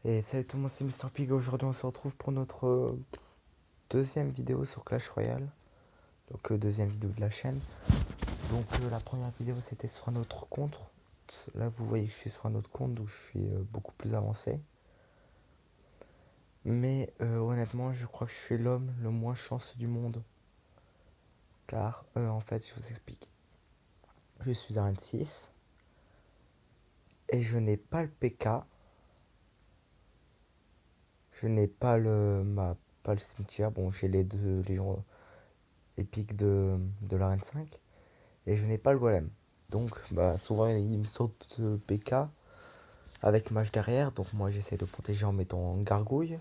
Et salut tout le monde, c'est Mister Pig. Aujourd'hui, on se retrouve pour notre deuxième vidéo sur Clash Royale. Donc, deuxième vidéo de la chaîne. Donc, la première vidéo c'était sur un autre compte. Là, vous voyez que je suis sur un autre compte où je suis beaucoup plus avancé. Mais honnêtement, je crois que je suis l'homme le moins chanceux du monde. Car, en fait, je vous explique. Je suis à 26 et je n'ai pas le PK. Je n'ai pas pas le cimetière. Bon, j'ai les deux légions épiques de l'arène 5. Et je n'ai pas le golem. Donc bah, souvent il me saute PK avec mage derrière. Donc moi j'essaie de protéger en mettant gargouille.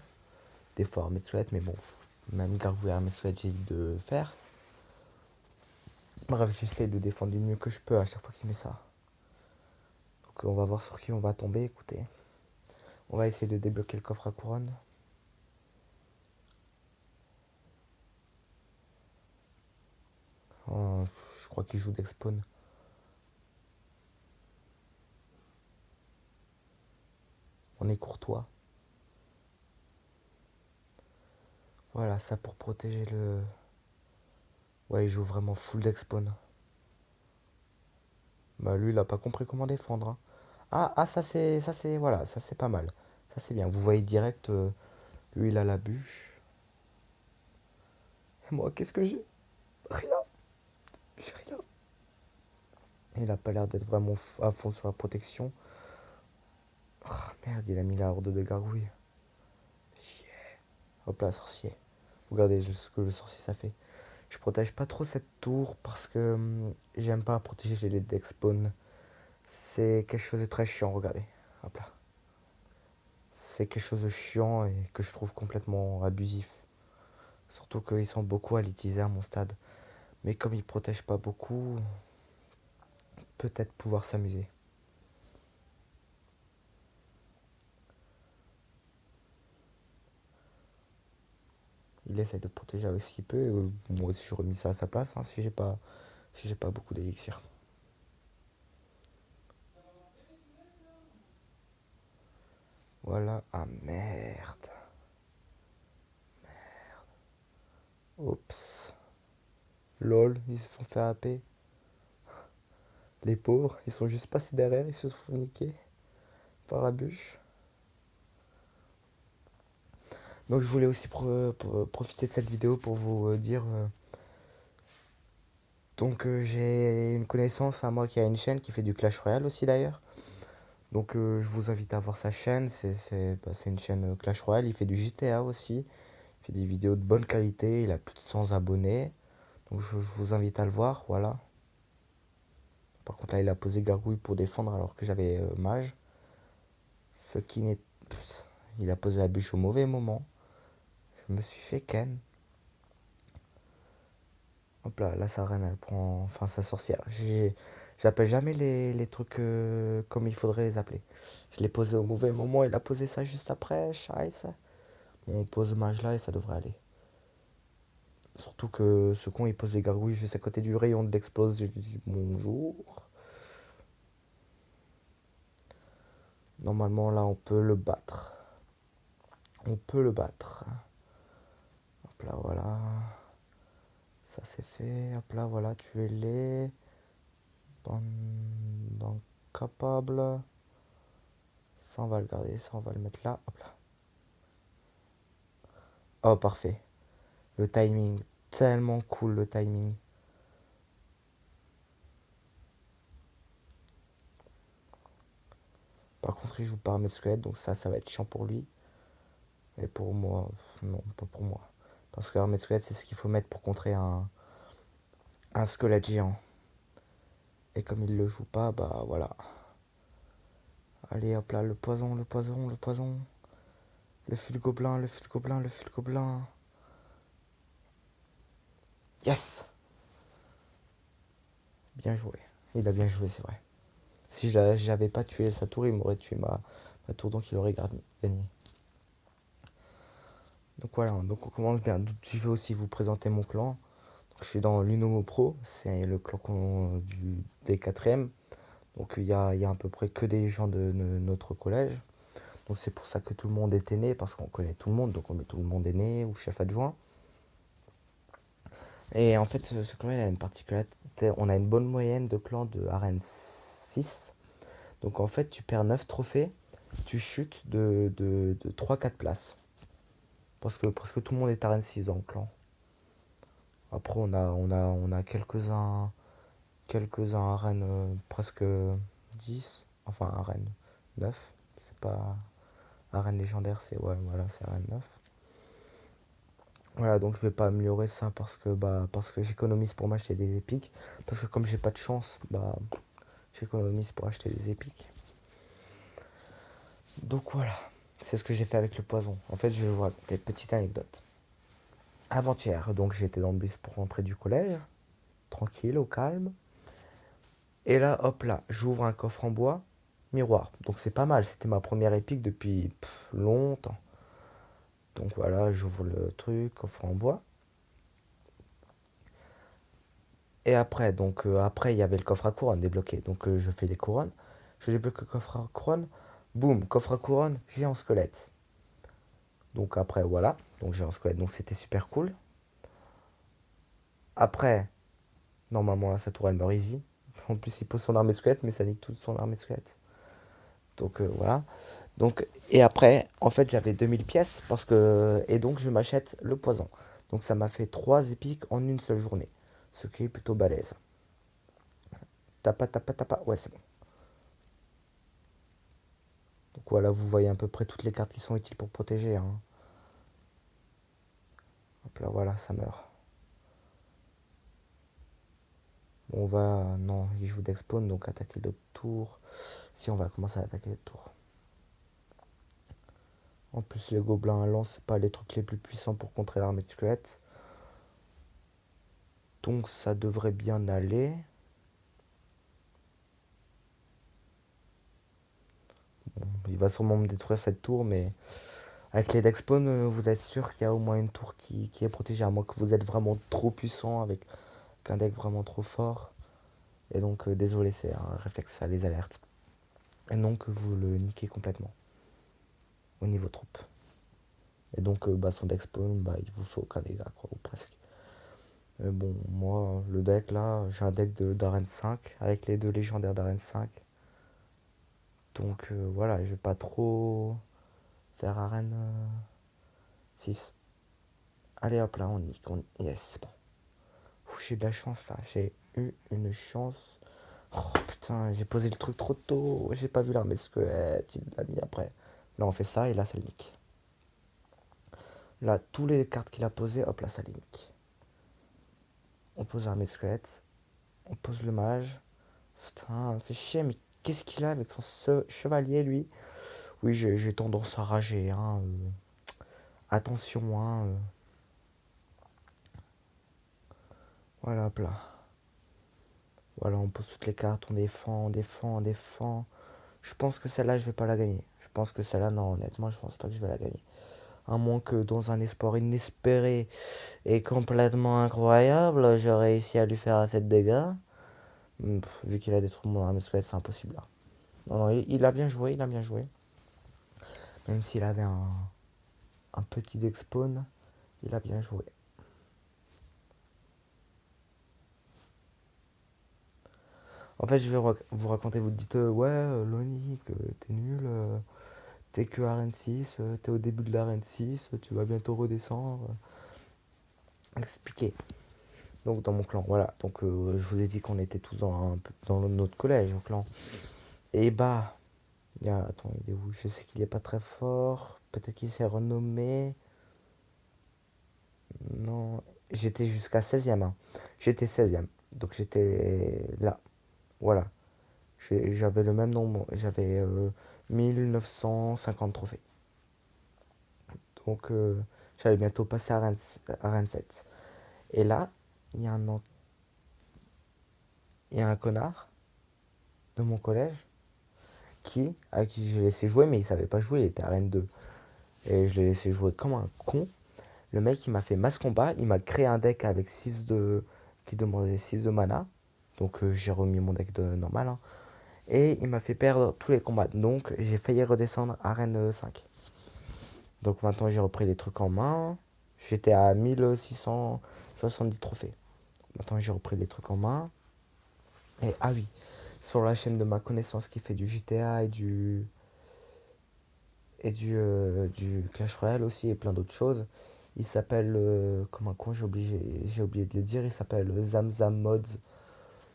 Des fois armée de squelette, mais bon, même gargouille et armée de squelette j'évite de faire. Bref, j'essaie de défendre du mieux que je peux à chaque fois qu'il met ça. Donc on va voir sur qui on va tomber, écoutez. On va essayer de débloquer le coffre à couronne. Oh, je crois qu'il joue d'expawn. On est courtois. Voilà, ça pour protéger le... Ouais, il joue vraiment full d'expawn. Bah lui, il a pas compris comment défendre, hein. Voilà, ça c'est pas mal. Ça c'est bien. Vous voyez direct, lui il a la bûche. Et moi, qu'est-ce que j'ai? Rien. J'ai rien. Il a pas l'air d'être vraiment à fond sur la protection. Ah, merde, il a mis la horde de gargouilles. Hop là, sorcier. Regardez ce que le sorcier ça fait. Je protège pas trop cette tour parce que j'aime pas protéger les deck spawn. C'est quelque chose de très chiant, regardez. Hop là. C'est quelque chose de chiant et que je trouve complètement abusif. Surtout qu'ils sont beaucoup à l'utiliser à mon stade. Mais comme ils protègent pas beaucoup, peut-être pouvoir s'amuser. Il essaie de protéger avec ce qu'il peut. Moi aussi j'aurais mis ça à sa place, hein, si j'ai pas beaucoup d'élixir. Voilà. Ah merde. Oups. Lol, ils se sont fait happer. Les pauvres, ils sont juste passés derrière, ils se sont niqués par la bûche. Donc je voulais aussi profiter de cette vidéo pour vous dire. J'ai une connaissance à moi qui a une chaîne qui fait du Clash Royale aussi d'ailleurs. Donc je vous invite à voir sa chaîne. C'est une chaîne Clash Royale. Il fait du GTA aussi. Il fait des vidéos de bonne qualité. Il a plus de 100 abonnés. Donc je vous invite à le voir. Voilà. Par contre là il a posé gargouille pour défendre alors que j'avais mage. Ce qui n'est... Il a posé la bûche au mauvais moment. Je me suis fait ken. Hop là, là sa reine elle prend... Enfin sa sorcière. J'appelle jamais les trucs comme il faudrait les appeler. Je l'ai posé au mauvais moment. Il a posé ça juste après. Scheiße. On pose mage là et ça devrait aller. Surtout que ce con il pose les gargouilles juste à côté du rayon de l'explose. J'ai dit bonjour. Normalement là on peut le battre. On peut le battre. Hop là voilà. Ça c'est fait. Hop là voilà, tuez-les. Dans capable. Ça on va le garder. Ça on va le mettre là. Hop là. Oh parfait. Le timing. Tellement cool le timing. Par contre il joue par armée de squelette. Donc ça va être chiant pour lui. Et pour moi, non, pas pour moi. Parce que l'armée de squelette, c'est ce qu'il faut mettre pour contrer un squelette géant. Et comme il le joue pas, bah voilà. Allez hop là, le poison, le poison, le poison. Le fil gobelin, le fil gobelin, le fil gobelin. Yes! Bien joué. Il a bien joué, c'est vrai. Si j'avais pas tué sa tour, il m'aurait tué ma tour, donc il aurait gagné. Donc voilà, donc on commence bien. Je vais aussi vous présenter mon clan. Donc, je suis dans l'Unomo Pro, c'est le clan des 4ème. Donc il y a à peu près que des gens de notre collège. Donc c'est pour ça que tout le monde était né, parce qu'on connaît tout le monde, donc on met tout le monde est né ou chef adjoint. Et en fait, ce clan il a une particularité, on a une bonne moyenne de clans de arène 6. Donc en fait, tu perds 9 trophées, tu chutes de 3-4 places. Parce que presque tout le monde est arène 6 dans le clan. Après, on a quelques-uns arène presque 10. Enfin, arène 9. C'est pas arène légendaire, c'est ouais, voilà, c'est arène 9. Voilà, donc je vais pas améliorer ça parce que j'économise pour m'acheter des épiques. Parce que comme j'ai pas de chance, j'économise pour acheter des épiques. Donc voilà, c'est ce que j'ai fait avec le poison. En fait, je vais vous raconter une petite anecdote. Avant-hier, donc j'étais dans le bus pour rentrer du collège, tranquille, au calme. Et là, hop là, j'ouvre un coffre en bois, miroir. Donc c'est pas mal, c'était ma première épique depuis longtemps. Donc voilà, j'ouvre le truc, coffre en bois. Et après, après, il y avait le coffre à couronne débloqué. Donc je fais les couronnes. Je débloque le coffre à couronne. Boum, coffre à couronne, géant squelette. Donc après, voilà. Donc géant squelette, donc c'était super cool. Après, normalement, là, sa tour, elle meurt easy. En plus, il pose son armée de squelette, mais ça nique toute son armée de squelette. Donc voilà. Donc, et après, en fait, j'avais 2000 pièces parce que. Et donc, je m'achète le poison. Donc, ça m'a fait 3 épiques en une seule journée. Ce qui est plutôt balèze. Tapa, tapa, tapa. Ouais, c'est bon. Donc voilà, vous voyez à peu près toutes les cartes qui sont utiles pour protéger, hein. Hop là, voilà, ça meurt. Bon, on va. Non, il joue d'expawn, donc attaquer l'autre tour. Si, on va commencer à attaquer l'autre tour. En plus, les gobelins à lance, c'est pas les trucs les plus puissants pour contrer l'armée de squelette. Donc ça devrait bien aller. Bon, il va sûrement me détruire cette tour, mais avec les deck spawn, vous êtes sûr qu'il y a au moins une tour qui est protégée, à moins que vous êtes vraiment trop puissant avec un deck vraiment trop fort. Et donc, désolé, c'est un réflexe, ça les alerte. Et donc, vous le niquez complètement au niveau troupe. Et donc, son deck spawn, il vous fait aucun dégât, quoi, ou presque. Mais bon, moi, le deck là, j'ai un deck d'arène 5 avec les deux légendaires d'arène 5. Donc, voilà, je vais pas trop faire arène 6. Allez hop là, on nique, yes, c'est bon. J'ai de la chance là, j'ai eu une chance. Oh putain, j'ai posé le truc trop tôt, j'ai pas vu l'armée de squelette, il l'a mis après. Là on fait ça et là ça le nique. Là, tous les cartes qu'il a posées, hop là ça le nique. On pose l'armée de squelette, on pose le mage. Putain, fait chier, mais qu'est-ce qu'il a avec son chevalier lui? Oui, j'ai tendance à rager, hein. Attention, hein. Voilà, hop là. Voilà, on pose toutes les cartes, on défend, on défend, on défend. Je pense que celle-là, je vais pas la gagner. Je pense que celle-là, non, honnêtement, je pense pas que je vais la gagner. À moins que dans un espoir inespéré et complètement incroyable, j'ai réussi à lui faire assez de dégâts. Vu qu'il a détruit mon arme squelette, c'est impossible là. Non, non, il a bien joué, il a bien joué. Même s'il avait un petit deck spawn, il a bien joué. En fait, je vais vous raconter, vous dites, ouais, Loni, que t'es nul, t'es que arène 6, t'es au début de l'arène 6, tu vas bientôt redescendre. Expliquer. Donc dans mon clan, voilà. Donc je vous ai dit qu'on était tous dans notre collège, au clan. Et attends, il est où? Je sais qu'il est pas très fort. Peut-être qu'il s'est renommé. Non, j'étais jusqu'à 16e, hein. J'étais 16e. Donc j'étais là. Voilà. J'avais le même nombre. J'avais 1950 trophées. Donc j'allais bientôt passer à Rennes 7. Et là, il y a il y a un connard de mon collège à qui j'ai laissé jouer, mais il savait pas jouer, il était à Rennes 2. Et je l'ai laissé jouer comme un con. Le mec, il m'a fait masse combat, il m'a créé un deck avec 6 qui demandait 6 de mana. Donc j'ai remis mon deck de normal, hein. Et il m'a fait perdre tous les combats. Donc j'ai failli redescendre à Arène 5. Donc maintenant j'ai repris les trucs en main. J'étais à 1670 trophées. Maintenant j'ai repris les trucs en main. Et ah oui, sur la chaîne de ma connaissance qui fait du GTA et du Clash Royale aussi et plein d'autres choses. Il s'appelle, comme un con, j'ai oublié de le dire, il s'appelle Zamzam Mods.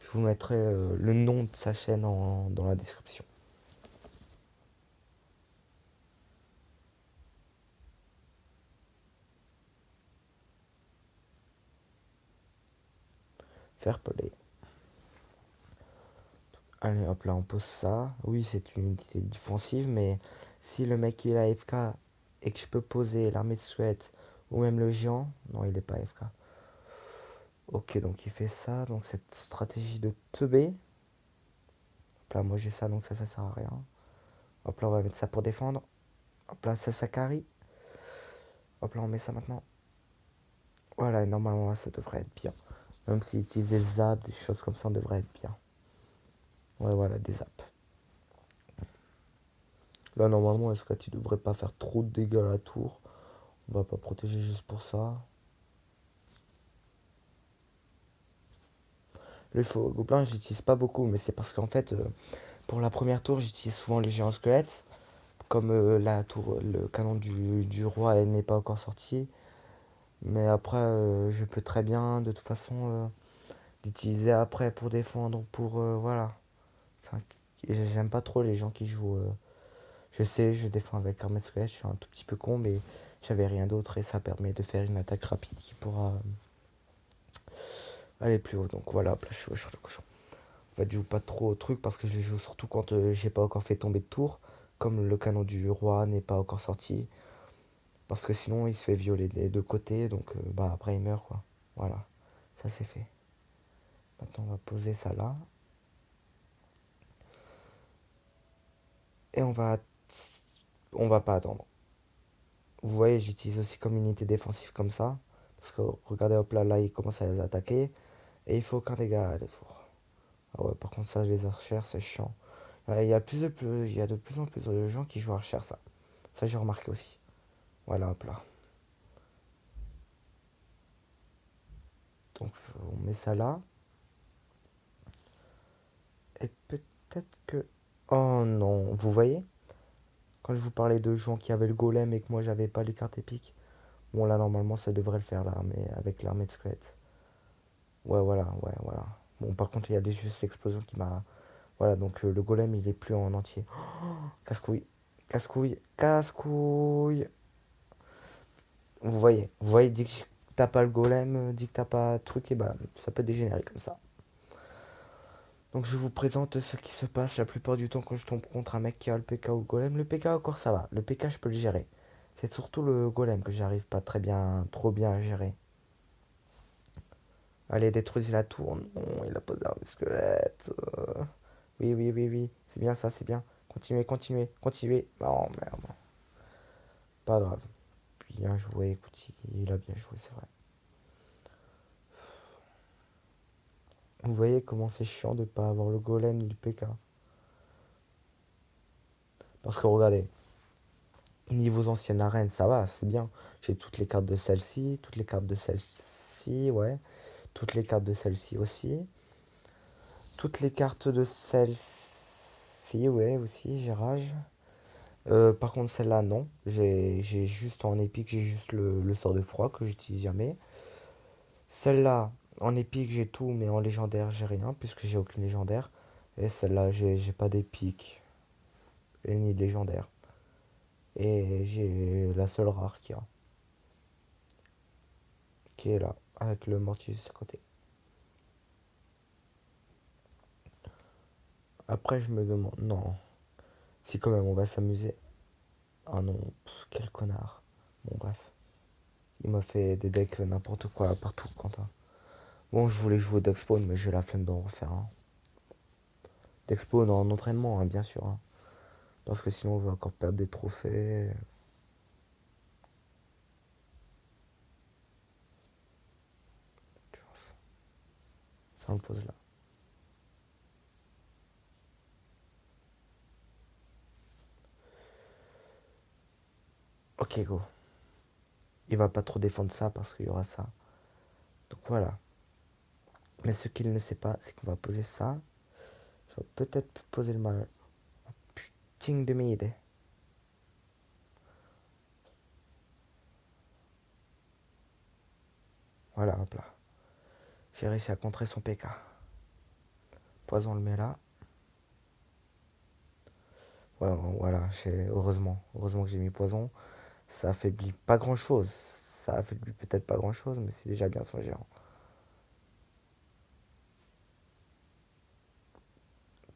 Je vous mettrai le nom de sa chaîne dans la description. Fair play. Allez, hop là, on pose ça. Oui, c'est une unité défensive, mais si le mec il est AFK et que je peux poser l'armée de squelette ou même le géant, non, il est pas AFK. Ok, donc il fait ça. Donc cette stratégie de teubé. Hop là, moi j'ai ça, donc ça sert à rien. Hop là, on va mettre ça pour défendre. Hop là, ça carry. Hop là, on met ça maintenant. Voilà, et normalement, ça devrait être bien. Même s'il utilise des zaps, des choses comme ça, on devrait être bien. Ouais, voilà, des zaps. Là, normalement, est-ce que tu devrais pas faire trop de dégâts à la tour? On va pas protéger juste pour ça. Le faux gobelin, j'utilise pas beaucoup, mais c'est parce qu'en fait, pour la première tour, j'utilise souvent les géants squelettes. Comme la tour, le canon du roi n'est pas encore sorti. Mais après, je peux très bien, de toute façon, l'utiliser après pour défendre, pour voilà. Enfin, j'aime pas trop les gens qui jouent. Je sais, je défends avec armée de squelette, je suis un tout petit peu con, mais j'avais rien d'autre et ça permet de faire une attaque rapide qui pourra aller plus haut. Donc voilà, là, je suis le cochon. En fait, je joue pas trop au truc parce que je joue surtout quand j'ai pas encore fait tomber de tour, comme le canon du roi n'est pas encore sorti, parce que sinon il se fait violer des deux côtés, donc bah après il meurt quoi. Voilà, ça c'est fait. Maintenant on va poser ça là et on va pas attendre. Vous voyez, j'utilise aussi comme unité défensive comme ça, parce que regardez hop là, il commence à les attaquer et il faut aucun dégât à la tour. Ah ouais, par contre ça les archères c'est chiant. Il y a de plus en plus de gens qui jouent archères ça. Ça j'ai remarqué aussi. Voilà hop là. Donc on met ça là. Et peut-être que... Oh non, vous voyez? Quand je vous parlais de gens qui avaient le golem et que moi j'avais pas les cartes épiques. Bon là normalement ça devrait le faire là, mais avec l'armée de squelettes. Ouais voilà, ouais voilà. Bon par contre il y a juste l'explosion qui m'a... Voilà donc le golem il est plus en entier. Casse-couille, casse-couille, casse-couille. Vous voyez, dit que t'as pas le golem, dit que t'as pas de truc, et bah ça peut dégénérer comme ça. Donc je vous présente ce qui se passe la plupart du temps quand je tombe contre un mec qui a le PK ou le golem. Le PK encore ça va, le PK je peux le gérer. C'est surtout le golem que j'arrive pas très bien, trop bien à gérer. Allez, détruisez la tour. Non, il a posé un squelette. Oui, oui, oui, oui. C'est bien ça, c'est bien. Continuez, continuez, continuez. Oh merde. Pas grave. Bien joué, écoute, il a bien joué, c'est vrai. Vous voyez comment c'est chiant de pas avoir le golem ni le PK. Parce que regardez, niveau ancienne arène, ça va, c'est bien. J'ai toutes les cartes de celle-ci, toutes les cartes de celle-ci, ouais. Toutes les cartes de celle-ci aussi. Toutes les cartes de celle-ci, ouais, aussi, j'ai rage. Par contre, celle-là, non. J'ai juste en épique, j'ai juste le sort de froid que j'utilise jamais. Celle-là, en épique, j'ai tout, mais en légendaire, j'ai rien, puisque j'ai aucune légendaire. Et celle-là, j'ai pas d'épique, et ni de légendaire. Et j'ai la seule rare qu'il y a, qui est là, avec le mortier sur ce côté. Après, je me demande, non, si quand même on va s'amuser. Ah non, quel connard. Bon, bref. Il m'a fait des decks n'importe quoi partout, Quentin. Bon, je voulais jouer Darkspawn, mais j'ai la flemme d'en refaire un. Darkspawn en entraînement, hein, bien sûr, hein. Parce que sinon, on va encore perdre des trophées. Ça me pose là. Ok, go. Il va pas trop défendre ça parce qu'il y aura ça. Donc voilà. Mais ce qu'il ne sait pas, c'est qu'on va poser ça. Je vais peut-être poser le mal. Putain de merde. Voilà, hop là. J'ai réussi à contrer son PK. Poison, on le met là. Voilà, voilà, heureusement que j'ai mis poison. Ça affaiblit pas grand chose. Ça affaiblit peut-être pas grand chose, mais c'est déjà bien son géant.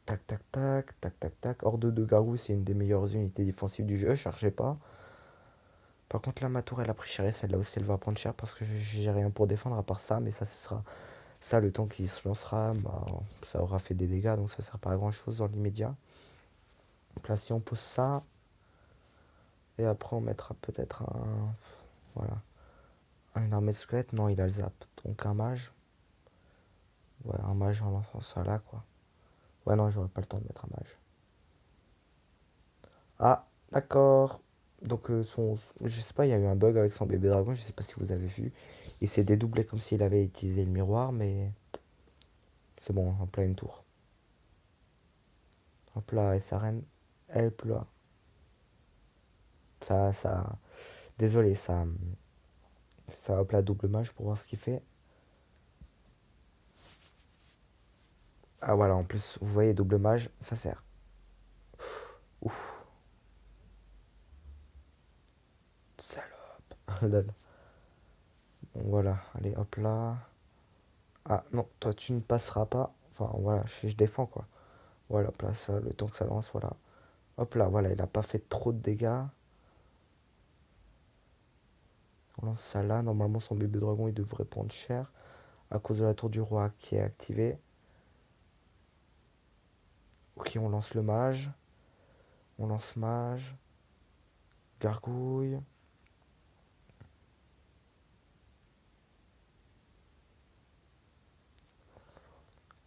Tac, tac, tac, tac, tac, tac. Horde de Garou, c'est une des meilleures unités défensives du jeu, cherchez pas. Par contre, là, ma tour, elle a pris cher et celle-là aussi, elle va prendre cher parce que j'ai rien pour défendre à part ça. Mais ça, ce sera ça, le temps qu'il se lancera, bah, ça aura fait des dégâts, donc ça sert pas à grand chose dans l'immédiat. Donc là, si on pose ça, et après on mettra peut-être un. Voilà. Une armée de squelettes, non, il a le zap. Donc un mage. Ouais, un mage en lançant ça là, quoi. Ouais, non, j'aurais pas le temps de mettre un mage. Ah, d'accord. Donc, je sais pas, il y a eu un bug avec son bébé dragon, je sais pas si vous avez vu. Il s'est dédoublé comme s'il avait utilisé le miroir, mais c'est bon, en plein une tour. Hop là, et sa reine, elle pleut. Ça. Désolé, ça hop là, double mage pour voir ce qu'il fait. Ah voilà, en plus, vous voyez, double mage, ça sert. Ouf, salope. Lol. Donc voilà, allez, hop là. Ah non, toi tu ne passeras pas. Enfin voilà, je défends quoi. Voilà, hop là, ça, le temps que ça lance, voilà. Hop là, voilà, il a pas fait trop de dégâts. On lance ça là, normalement son bébé dragon il devrait prendre cher. À cause de la tour du roi qui est activée. Ok, on lance le mage. On lance mage. Gargouille.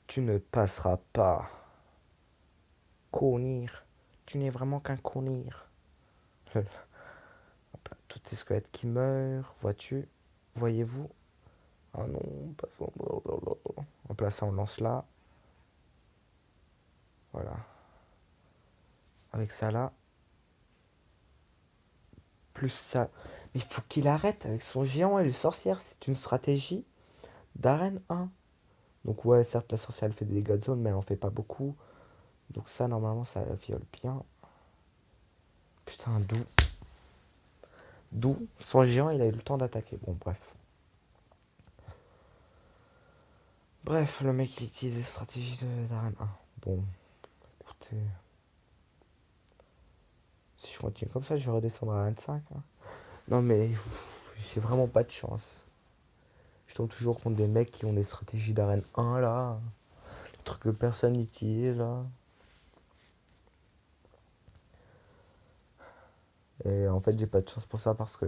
Tu ne passeras pas. Conir. Tu n'es vraiment qu'un conir. Tous tes squelettes qui meurent. Vois-tu? Voyez-vous? Ah non, pas son. Hop là, ça on lance là. Voilà. Avec ça là. Plus ça. Mais il faut qu'il arrête avec son géant et le sorcière. C'est une stratégie d'arène 1. Donc ouais, certes, la sorcière elle fait des dégâts de zone, mais elle en fait pas beaucoup. Donc ça, normalement, ça la viole bien. Putain, d'où? D'où? Son géant, il a eu le temps d'attaquer. Bon, bref. Bref, le mec, il utilise des stratégies d'arène 1. Bon, écoutez. Si je continue comme ça, je vais redescendre à arène 5. Hein. Non, mais j'ai vraiment pas de chance. Je tombe toujours contre des mecs qui ont des stratégies d'arène 1 là. Des trucs que personne n'utilise là. Et en fait, j'ai pas de chance pour ça parce que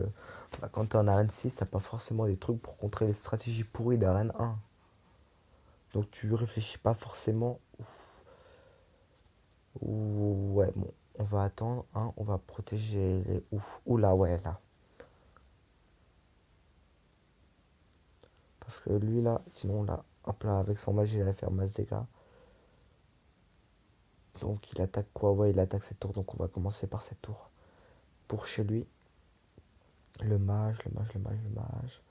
bah, quand t'es en arène 6, t'as pas forcément des trucs pour contrer les stratégies pourries d'arène 1. Donc tu réfléchis pas forcément. Ouais, bon, on va attendre. Hein, on va protéger les ouf. Oula, ouais, là. Parce que lui là, sinon là, hop là, avec son magie, il va faire masse dégâts. Donc il attaque quoi? Ouais, il attaque cette tour. Donc on va commencer par cette tour. Pour chez lui, le mage, le mage, le mage, le mage.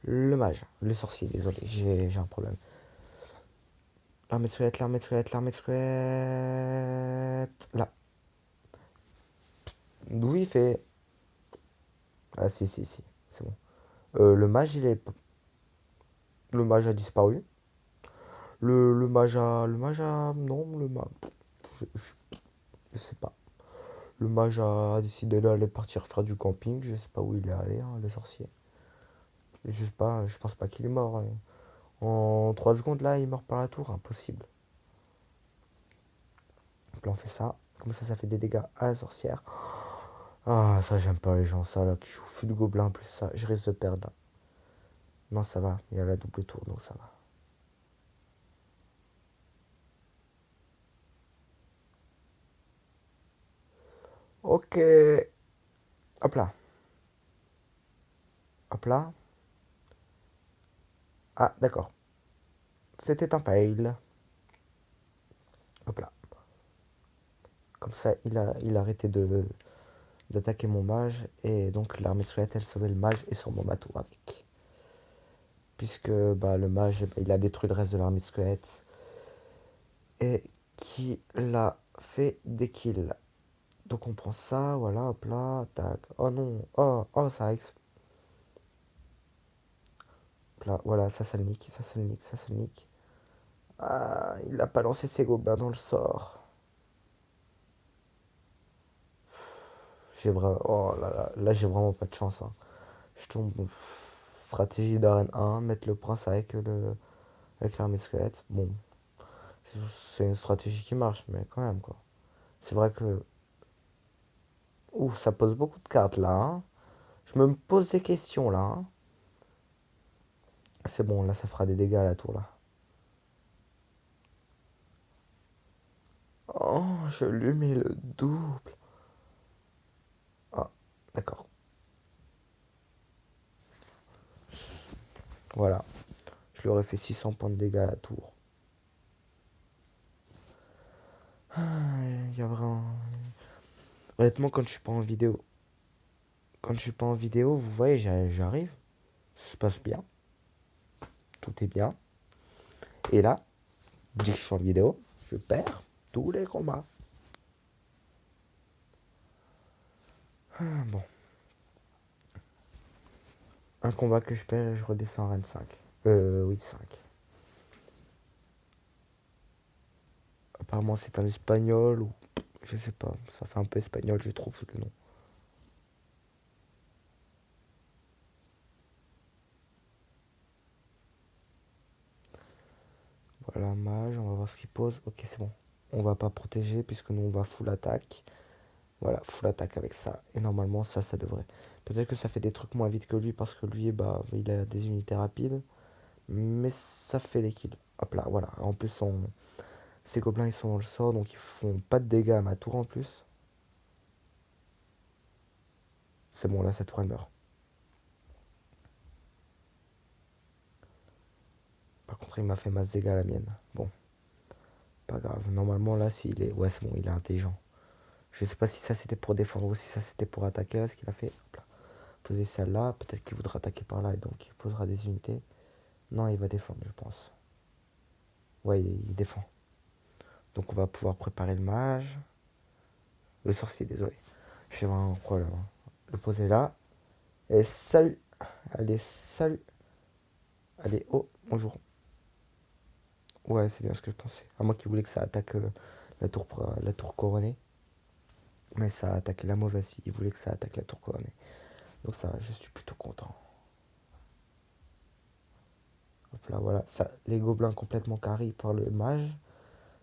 Le mage, le sorcier, désolé, j'ai un problème. L'armée de squelette, l'armée de squelette, l'armée de squelette. Là. D'où il fait. Ah, si, si, si, c'est bon. Le mage, il est. Le mage a disparu. Le mage a. Le mage a. Non, le mage. Je sais pas. Le mage a décidé d'aller partir faire du camping. Je sais pas où il est allé, hein, le sorcier. Je sais pas, je pense pas qu'il est mort. Hein. En 3 secondes, là, il meurt par la tour. Impossible. Donc là, on fait ça. Comme ça fait des dégâts à la sorcière. Ah, ça, j'aime pas les gens. Ça, là, qui jouent fut de gobelin, plus ça. Je risque de perdre. Là. Non, ça va. Il y a la double tour, donc ça va. Ok. Hop là. Hop là. Ah, d'accord. C'était un fail. Hop là. Comme ça, il a arrêté d'attaquer mon mage. Et donc l'armée squelette, elle sauvait le mage et son Momato avec. Puisque bah, le mage, bah, il a détruit le reste de l'armée squelette. Et qui l'a fait des kills. Donc on prend ça, voilà, hop là, tac. Oh non, oh, ça a là, voilà, ça le nique, ça le nique, ça le nique. Ah, il a pas lancé ses gobelins dans le sort. J'ai vraiment, oh là j'ai vraiment pas de chance, hein. Je tombe, stratégie d'arène 1, mettre le prince avec l'armée squelette. Bon, c'est une stratégie qui marche, mais quand même, quoi. C'est vrai que, ouf, ça pose beaucoup de cartes, là, hein. Je me pose des questions, là, hein. C'est bon, là, ça fera des dégâts à la tour, là. Oh, je lui mets le double. Ah, d'accord. Voilà. Je lui aurais fait 600 points de dégâts à la tour. Il y a vraiment... Honnêtement, quand je suis pas en vidéo, vous voyez, j'arrive. Ça se passe bien. Tout est bien. Et là, dès que je suis en vidéo, je perds tous les combats. Bon. Un combat que je perds et je redescends à Rennes 5. Oui, 5. Apparemment, c'est un espagnol ou... Je sais pas. Ça fait un peu espagnol, je trouve, le nom. Voilà, mage, on va voir ce qu'il pose. Ok, c'est bon. On va pas protéger puisque nous, on va full attaque. Voilà, full attaque avec ça. Et normalement, ça devrait. Peut-être que ça fait des trucs moins vite que lui parce que lui, bah, il a des unités rapides. Mais ça fait des kills. Hop là, voilà. En plus, ces gobelins, ils sont dans le sort, donc ils font pas de dégâts à ma tour en plus. C'est bon, là, cette tour, elle meurt. Par contre, il m'a fait masse dégâts à la mienne. Bon, pas grave. Normalement, là, s'il est... Ouais, c'est bon, il est intelligent. Je sais pas si ça, c'était pour défendre ou si ça, c'était pour attaquer. Là, ce qu'il a fait. Hop là. Poser celle-là. Peut-être qu'il voudra attaquer par là et donc il posera des unités. Non, il va défendre, je pense. Ouais, il défend. Donc on va pouvoir préparer le mage. Le sorcier, désolé. Je vais avoir un problème, hein. Le poser là. Et salut. Allez, salut. Allez, oh, bonjour. Ouais, c'est bien ce que je pensais. À moi qui voulais que ça attaque la tour couronnée. Mais ça a attaqué la mauvaise. Il voulait que ça attaque la tour couronnée. Donc ça, je suis plutôt content. Hop là, voilà. Ça, les gobelins complètement carrés par le mage.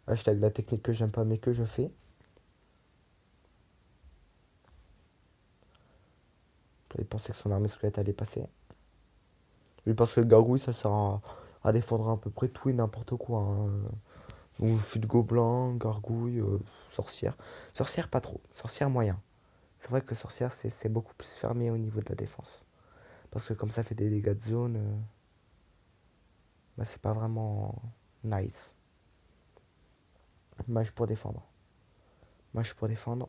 Hashtag la technique que j'aime pas mais que je fais. Il pensait que son armée squelette allait passer. Lui parce que le gargouille ça sert à défendre à peu près tout et n'importe quoi, hein. Donc fut de gobelin, gargouille, sorcière. Sorcière pas trop. Sorcière moyen. C'est vrai que sorcière c'est beaucoup plus fermé au niveau de la défense. Parce que comme ça fait des dégâts de zone, bah, c'est pas vraiment nice. Mage pour défendre. Mage pour défendre.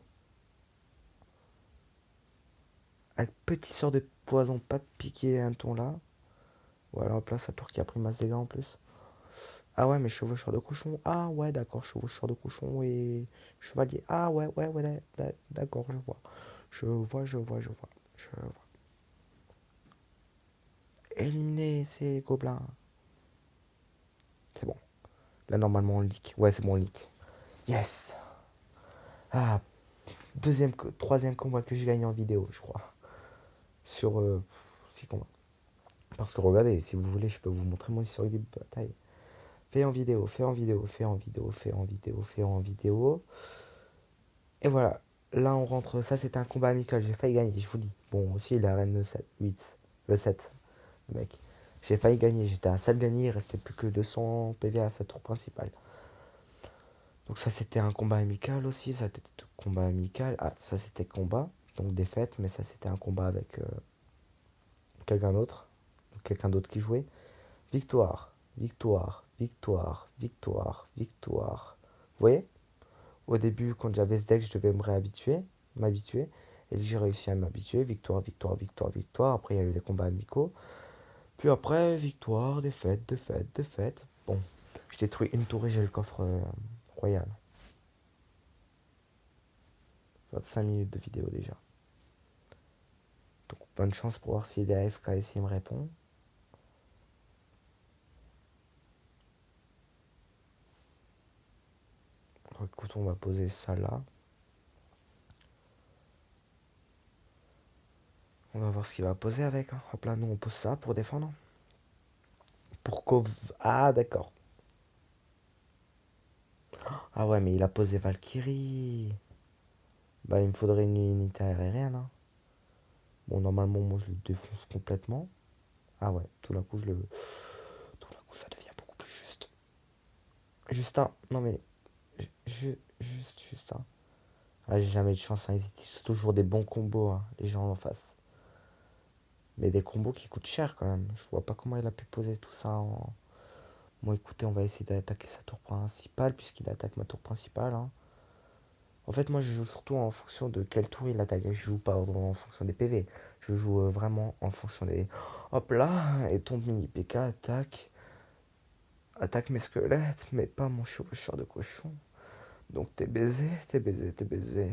Avec petit sort de poison, pas de piquer un ton là. Voilà, hop là, sa tour qui a pris masse dégâts en plus. Ah ouais, mais chevaucheur de cochon. Ah ouais, d'accord, chevaucheur de cochon et chevalier. Ah ouais, ouais, d'accord, je vois. Je vois. Éliminer ces gobelins. C'est bon. Là, normalement, on leak. Ouais, c'est bon, on leak. Yes. Ah, troisième combat que j'ai gagné en vidéo, je crois. Sur 6 combats. Parce que regardez, si vous voulez, je peux vous montrer mon historique de bataille. Fait en vidéo, fait en vidéo, fait en vidéo, fait en vidéo, fait en vidéo. Et voilà. Là, on rentre. Ça, c'était un combat amical. J'ai failli gagner, je vous dis. Bon, aussi, la reine de 7, 8. Le 7, le mec. J'ai failli gagner. J'étais à ça de gagner. Il restait plus que 200 PV à sa tour principale. Donc, ça, c'était un combat amical aussi. Ça, c'était combat amical. Ah, ça, c'était combat. Donc défaite, mais ça c'était un combat avec quelqu'un d'autre. Quelqu'un d'autre qui jouait. Victoire, victoire, victoire, victoire, victoire. Vous voyez? Au début, quand j'avais ce deck, je devais me m'habituer. Et j'ai réussi à m'habituer. Victoire, victoire, victoire, victoire. Après, il y a eu les combats amicaux. Puis après, victoire, défaite, défaite, défaite. Bon, j'ai détruit une tour et j'ai le coffre royal. 25 minutes de vidéo déjà. Donc bonne chance pour voir si les AFK et s'il me répond. Écoute, on va poser ça là. On va voir ce qu'il va poser avec. Hein. Hop là, nous on pose ça pour défendre. Pour Cov. Ah, d'accord. Ah ouais, mais il a posé Valkyrie. Bah, il me faudrait une unité aérienne. Hein. Bon, normalement, moi je le défonce complètement. Ah ouais, tout d'un coup, tout d'un coup, ça devient beaucoup plus juste. Justin, non mais. Justin. Ah, j'ai jamais de chance. Hein. Ils utilisent toujours des bons combos, hein, les gens en face. Mais des combos qui coûtent cher quand même. Je vois pas comment il a pu poser tout ça en. Bon, écoutez, on va essayer d'attaquer sa tour principale, puisqu'il attaque ma tour principale. Hein. En fait, moi, je joue surtout en fonction de quelle tour il attaque. Je joue pas en fonction des PV. Je joue vraiment en fonction des... Hop là, et ton mini PK attaque. Attaque mes squelettes, mais pas mon chevaucheur de cochon. Donc t'es baisé, t'es baisé, t'es baisé.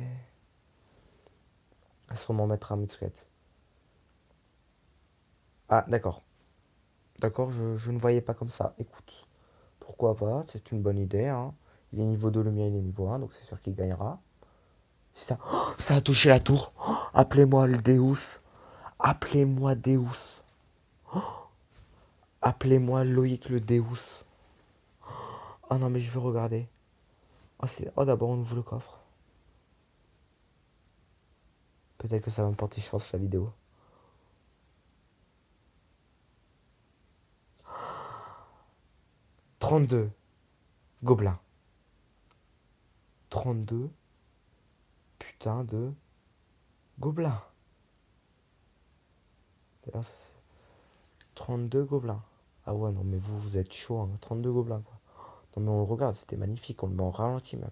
Sûrement mettre un squelette. Ah, d'accord. D'accord, je ne voyais pas comme ça. Écoute, pourquoi pas, c'est une bonne idée. Hein. Il est niveau 2, le mien il est niveau 1, donc c'est sûr qu'il gagnera. C'est ça. Oh, ça a touché la tour. Oh, appelez-moi le Deus. Appelez-moi Deus. Appelez-moi Loïc le Deus. Oh non, mais je veux regarder. Oh, oh d'abord, on ouvre le coffre. Peut-être que ça va me porter chance la vidéo. 32 gobelins. 32 putain de gobelins. D'ailleurs, 32 gobelins. Ah ouais, non, mais vous êtes chaud, hein. 32 gobelins, quoi. Non, mais on le regarde, c'était magnifique. On le met en ralenti, même.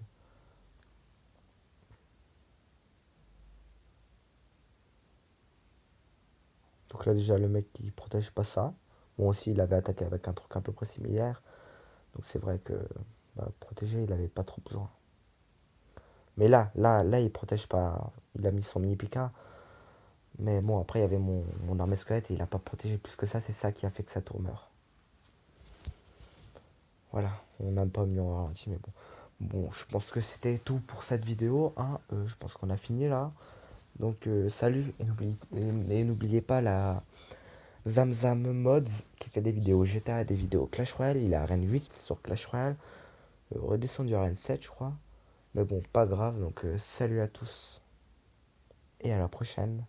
Donc là, déjà, le mec qui protège pas ça. Bon, aussi, il avait attaqué avec un truc à peu près similaire. Donc c'est vrai que bah, protéger, il avait pas trop besoin. Mais là, il protège pas. Il a mis son mini Pika. Mais bon, après, il y avait mon armée squelette et il a pas protégé plus que ça. C'est ça qui a fait que sa tour meurt. Voilà, on n'a pas mis en ralenti, mais bon. Bon, je pense que c'était tout pour cette vidéo. Hein. Je pense qu'on a fini là. Donc, salut et n'oubliez pas la Zamzam Mods qui fait des vidéos GTA et des vidéos Clash Royale. Il est à Arène 8 sur Clash Royale. Redescendu à Arène 7, je crois. Mais bon, pas grave. Donc, salut à tous et à la prochaine.